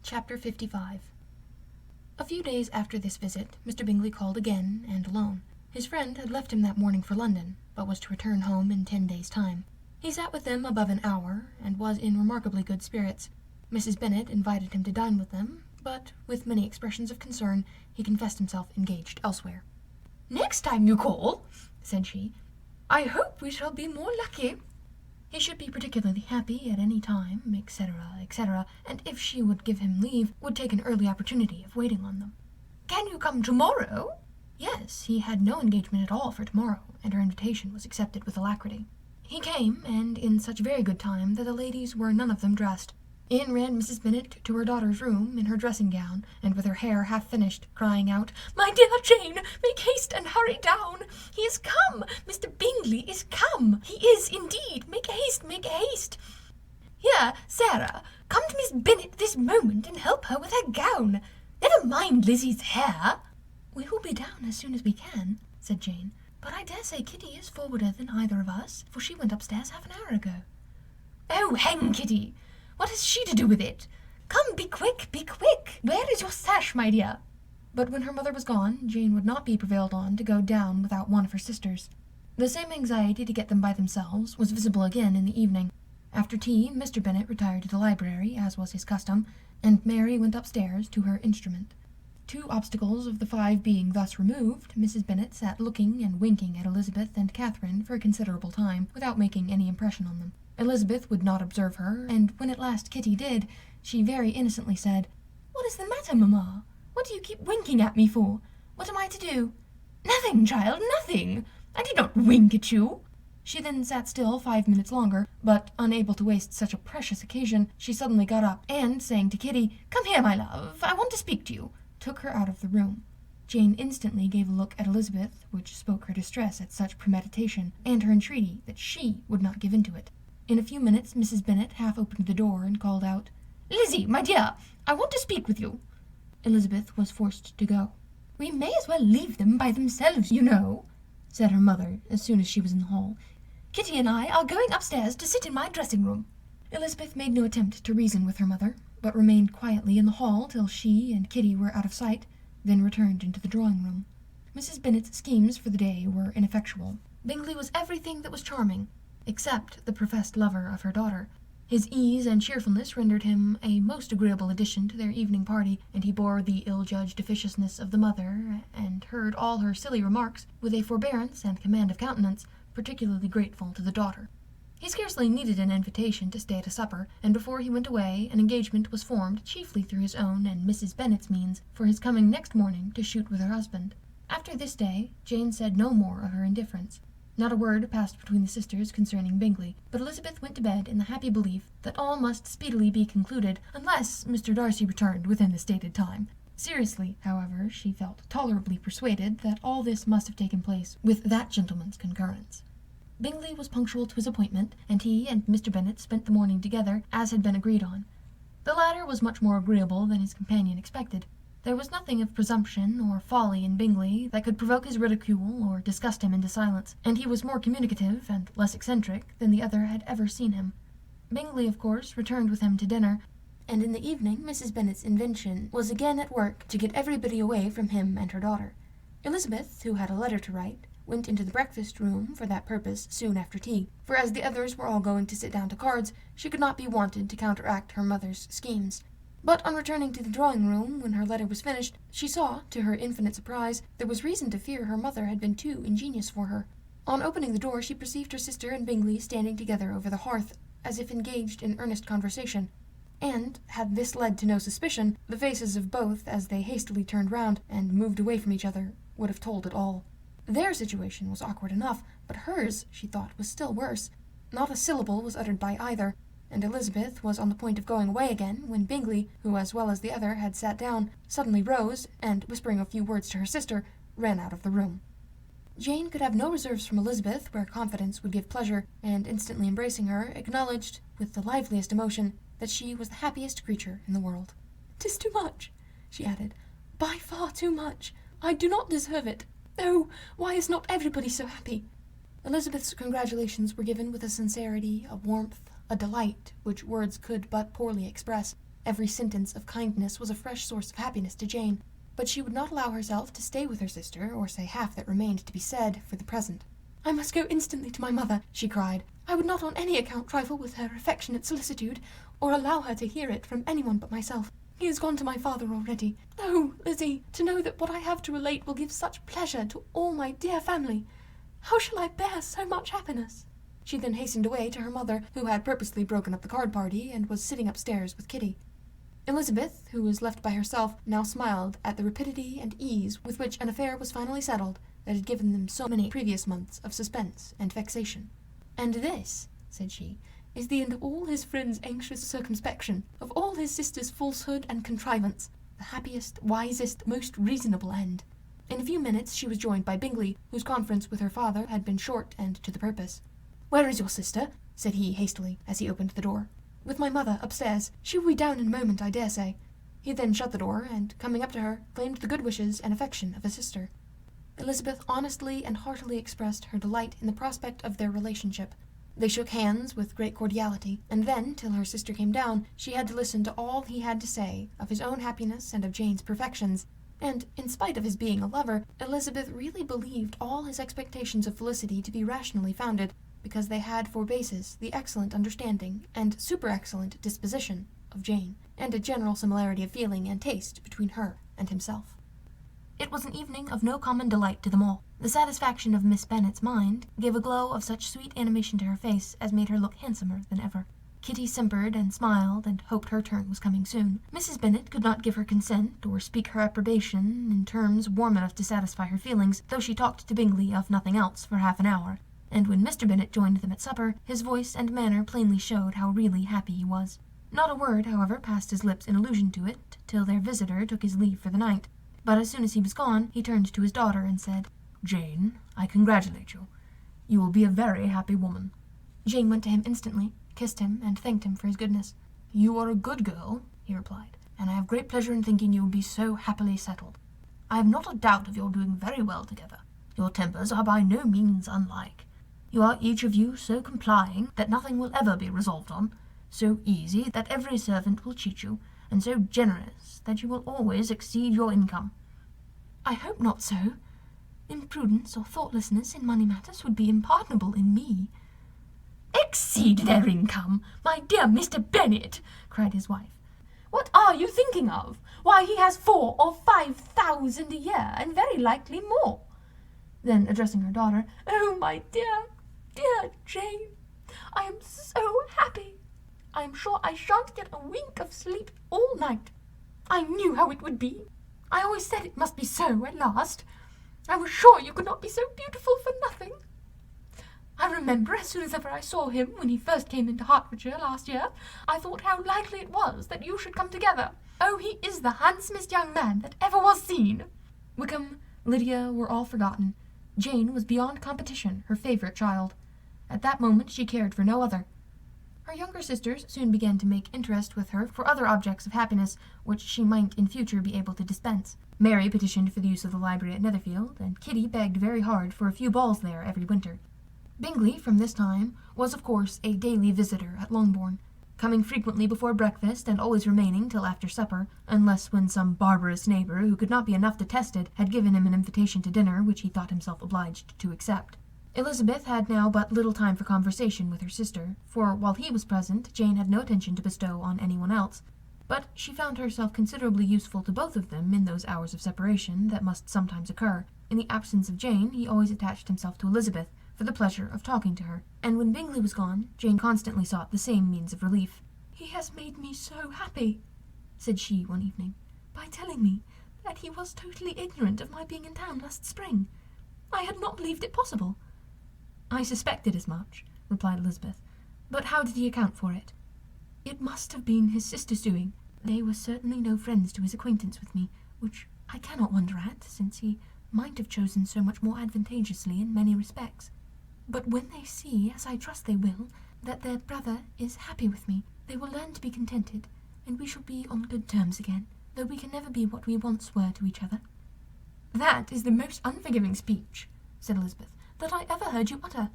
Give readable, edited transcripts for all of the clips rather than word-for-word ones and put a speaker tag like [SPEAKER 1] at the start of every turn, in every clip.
[SPEAKER 1] Chapter 55. A few days after this visit, Mr. Bingley called again, and alone. His friend had left him that morning for London, but was to return home in 10 days' time. He sat with them above an hour, and was in remarkably good spirits. Mrs. Bennet invited him to dine with them, but, with many expressions of concern, he confessed himself engaged elsewhere.
[SPEAKER 2] "Next time you call," said she, "I hope we shall be more lucky."
[SPEAKER 1] He should be particularly happy at any time, etc., etc., and if she would give him leave, would take an early opportunity of waiting on them.
[SPEAKER 2] "Can you come tomorrow?"
[SPEAKER 1] Yes, he had no engagement at all for tomorrow, and her invitation was accepted with alacrity. He came, and in such very good time that the ladies were none of them dressed. In ran Mrs. Bennet to her daughter's room in her dressing gown, and with her hair half finished, crying out,
[SPEAKER 2] "My dear Jane, make haste and hurry down. He is come. Mr. Bingley is come. He is indeed. Make haste, make haste. Here, Sarah, come to Miss Bennet this moment and help her with her gown. Never mind Lizzie's hair."
[SPEAKER 1] "We will be down as soon as we can," said Jane, "but I dare say Kitty is forwarder than either of us, for she went upstairs half an hour ago."
[SPEAKER 2] "Oh, hang Kitty! What has she to do with it? Come, be quick, be quick. Where is your sash, my dear?"
[SPEAKER 1] But when her mother was gone, Jane would not be prevailed on to go down without one of her sisters. The same anxiety to get them by themselves was visible again in the evening. After tea, Mr. Bennet retired to the library, as was his custom, and Mary went upstairs to her instrument. 2 obstacles of the 5 being thus removed, Mrs. Bennet sat looking and winking at Elizabeth and Catherine for a considerable time, without making any impression on them. Elizabeth would not observe her, and when at last Kitty did, she very innocently said,
[SPEAKER 2] "What is the matter, mamma? What do you keep winking at me for? What am I to do?" "Nothing, child, nothing. I did not wink at you."
[SPEAKER 1] She then sat still 5 minutes longer, but, unable to waste such a precious occasion, she suddenly got up, and, saying to Kitty, "Come here, my love, I want to speak to you," took her out of the room. Jane instantly gave a look at Elizabeth, which spoke her distress at such premeditation, and her entreaty that she would not give in to it. In a few minutes Mrs. Bennet half opened the door and called out,
[SPEAKER 2] "Lizzie, my dear, I want to speak with you."
[SPEAKER 1] Elizabeth was forced to go.
[SPEAKER 2] "We may as well leave them by themselves, you know," said her mother as soon as she was in the hall. "Kitty and I are going upstairs to sit in my dressing-room."
[SPEAKER 1] Elizabeth made no attempt to reason with her mother, but remained quietly in the hall till she and Kitty were out of sight, then returned into the drawing-room. Mrs. Bennet's schemes for the day were ineffectual. Bingley was everything that was charming, except the professed lover of her daughter. His ease and cheerfulness rendered him a most agreeable addition to their evening party, and he bore the ill-judged officiousness of the mother, and heard all her silly remarks with a forbearance and command of countenance particularly grateful to the daughter. He scarcely needed an invitation to stay at a supper, and before he went away an engagement was formed, chiefly through his own and Mrs. Bennet's means, for his coming next morning to shoot with her husband. After this day, Jane said no more of her indifference. Not a word passed between the sisters concerning Bingley, but Elizabeth went to bed in the happy belief that all must speedily be concluded, unless Mr. Darcy returned within the stated time. Seriously, however, she felt tolerably persuaded that all this must have taken place with that gentleman's concurrence. Bingley was punctual to his appointment, and he and Mr. Bennet spent the morning together, as had been agreed on. The latter was much more agreeable than his companion expected. There was nothing of presumption or folly in Bingley that could provoke his ridicule or disgust him into silence, and he was more communicative and less eccentric than the other had ever seen him. Bingley, of course, returned with him to dinner, and in the evening Mrs. Bennet's invention was again at work to get everybody away from him and her daughter. Elizabeth, who had a letter to write, went into the breakfast-room for that purpose soon after tea, for as the others were all going to sit down to cards, she could not be wanted to counteract her mother's schemes. But on returning to the drawing-room, when her letter was finished, she saw, to her infinite surprise, there was reason to fear her mother had been too ingenious for her. On opening the door, she perceived her sister and Bingley standing together over the hearth, as if engaged in earnest conversation, and, had this led to no suspicion, the faces of both, as they hastily turned round and moved away from each other, would have told it all. Their situation was awkward enough, but hers, she thought, was still worse. Not a syllable was uttered by either, and Elizabeth was on the point of going away again, when Bingley, who as well as the other had sat down, suddenly rose, and, whispering a few words to her sister, ran out of the room. Jane could have no reserves from Elizabeth where confidence would give pleasure, and instantly embracing her, acknowledged, with the liveliest emotion, that she was the happiest creature in the world.
[SPEAKER 2] "'Tis too much," she added, "by far too much. I do not deserve it. Oh, why is not everybody so happy?"
[SPEAKER 1] Elizabeth's congratulations were given with a sincerity, a warmth, a delight, which words could but poorly express. Every sentence of kindness was a fresh source of happiness to Jane, but she would not allow herself to stay with her sister, or say half that remained to be said, for the present. "I must go instantly to my mother," she cried. "I would not on any account trifle with her affectionate solicitude, or allow her to hear it from anyone but myself. He has gone to my father already. Oh, Lizzie, to know that what I have to relate will give such pleasure to all my dear family! How shall I bear so much happiness?" She then hastened away to her mother, who had purposely broken up the card party, and was sitting upstairs with Kitty. Elizabeth, who was left by herself, now smiled at the rapidity and ease with which an affair was finally settled that had given them so many previous months of suspense and vexation. "And this," said she, "is the end of all his friend's anxious circumspection, of all his sister's falsehood and contrivance, the happiest, wisest, most reasonable end." In a few minutes she was joined by Bingley, whose conference with her father had been short and to the purpose. "Where is your sister?" said he hastily, as he opened the door. "With my mother, upstairs. She will be down in a moment, I dare say." He then shut the door, and, coming up to her, claimed the good wishes and affection of a sister. Elizabeth honestly and heartily expressed her delight in the prospect of their relationship. They shook hands with great cordiality, and then, till her sister came down, she had to listen to all he had to say of his own happiness and of Jane's perfections, and, in spite of his being a lover, Elizabeth really believed all his expectations of felicity to be rationally founded, because they had for basis the excellent understanding and super-excellent disposition of Jane, and a general similarity of feeling and taste between her and himself. It was an evening of no common delight to them all. The satisfaction of Miss Bennet's mind gave a glow of such sweet animation to her face as made her look handsomer than ever. Kitty simpered and smiled and hoped her turn was coming soon. Mrs. Bennet could not give her consent or speak her approbation in terms warm enough to satisfy her feelings, though she talked to Bingley of nothing else for half an hour, and when Mr. Bennet joined them at supper, his voice and manner plainly showed how really happy he was. Not a word, however, passed his lips in allusion to it, till their visitor took his leave for the night. But as soon as he was gone, he turned to his daughter and said, "Jane, I congratulate you. You will be a very happy woman." Jane went to him instantly, kissed him, and thanked him for his goodness. "You are a good girl," he replied, "and I have great pleasure in thinking you will be so happily settled. I have not a doubt of your doing very well together. Your tempers are by no means unlike. You are each of you so complying that nothing will ever be resolved on, so easy that every servant will cheat you, and so generous that you will always exceed your income." "I hope not so. Imprudence or thoughtlessness in money matters would be unpardonable in me."
[SPEAKER 2] "Exceed their income, my dear Mr. Bennet!" cried his wife. "What are you thinking of? Why, he has 4,000 or 5,000 a year, and very likely more." Then, addressing her daughter, "Oh, my dear, dear Jane, I am so happy. I am sure I shan't get a wink of sleep all night. I knew how it would be. I always said it must be so at last. I was sure you could not be so beautiful for nothing. I remember as soon as ever I saw him when he first came into Hertfordshire last year, I thought how likely it was that you should come together. Oh, he is the handsomest young man that ever was seen."
[SPEAKER 1] Wickham, Lydia were all forgotten. Jane was beyond competition her favourite child. At that moment she cared for no other. Her younger sisters soon began to make interest with her for other objects of happiness which she might in future be able to dispense. Mary petitioned for the use of the library at Netherfield, and Kitty begged very hard for a few balls there every winter. Bingley, from this time, was of course a daily visitor at Longbourn, coming frequently before breakfast and always remaining till after supper, unless when some barbarous neighbour, who could not be enough detested, had given him an invitation to dinner which he thought himself obliged to accept. Elizabeth had now but little time for conversation with her sister, for while he was present, Jane had no attention to bestow on anyone else, but she found herself considerably useful to both of them in those hours of separation that must sometimes occur. In the absence of Jane, he always attached himself to Elizabeth, for the pleasure of talking to her, and when Bingley was gone, Jane constantly sought the same means of relief. "He has made me so happy," said she one evening, "by telling me that he was totally ignorant of my being in town last spring. I had not believed it possible." "I suspected as much," replied Elizabeth, "but how did he account for it?" "It must have been his sister's doing. They were certainly no friends to his acquaintance with me, which I cannot wonder at, since he might have chosen so much more advantageously in many respects. But when they see, as I trust they will, that their brother is happy with me, they will learn to be contented, and we shall be on good terms again, though we can never be what we once were to each other." "That is the most unforgiving speech," said Elizabeth, "that I ever heard you utter.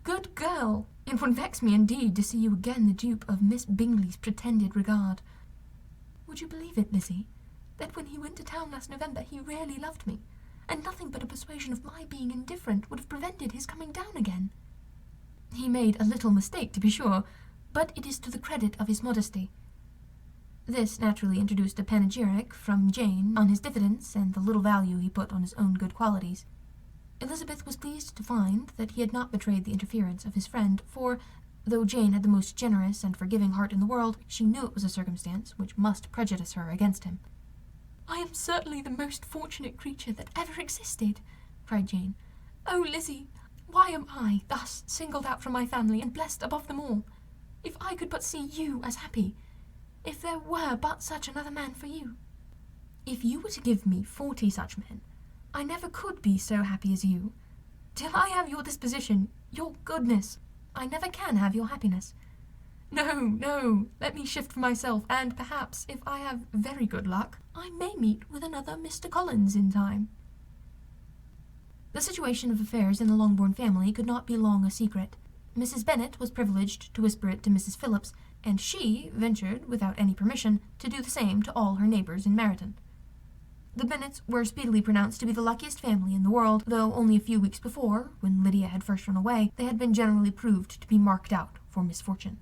[SPEAKER 1] Good girl, it would vex me indeed to see you again the dupe of Miss Bingley's pretended regard." Would you believe it, Lizzie, that when he went to town last November he really loved me, and nothing but a persuasion of my being indifferent would have prevented his coming down again? He made a little mistake, to be sure, but it is to the credit of his modesty. This naturally introduced a panegyric from Jane on his diffidence and the little value he put on his own good qualities. Elizabeth was pleased to find that he had not betrayed the interference of his friend, for, though Jane had the most generous and forgiving heart in the world, she knew it was a circumstance which must prejudice her against him. "I am certainly the most fortunate creature that ever existed," cried Jane. "Oh, Lizzie, why am I thus singled out from my family and blessed above them all? If I could but see you as happy, if there were but such another man for you. If you were to give me 40 such men, I never could be so happy as you. Till I have your disposition, your goodness, I never can have your happiness. No, no, let me shift for myself, and perhaps, if I have very good luck, I may meet with another Mr. Collins in time." The situation of affairs in the Longbourn family could not be long a secret. Mrs. Bennet was privileged to whisper it to Mrs. Phillips, and she ventured, without any permission, to do the same to all her neighbours in Meryton. The Bennets were speedily pronounced to be the luckiest family in the world, though only a few weeks before, when Lydia had first run away, they had been generally proved to be marked out for misfortune.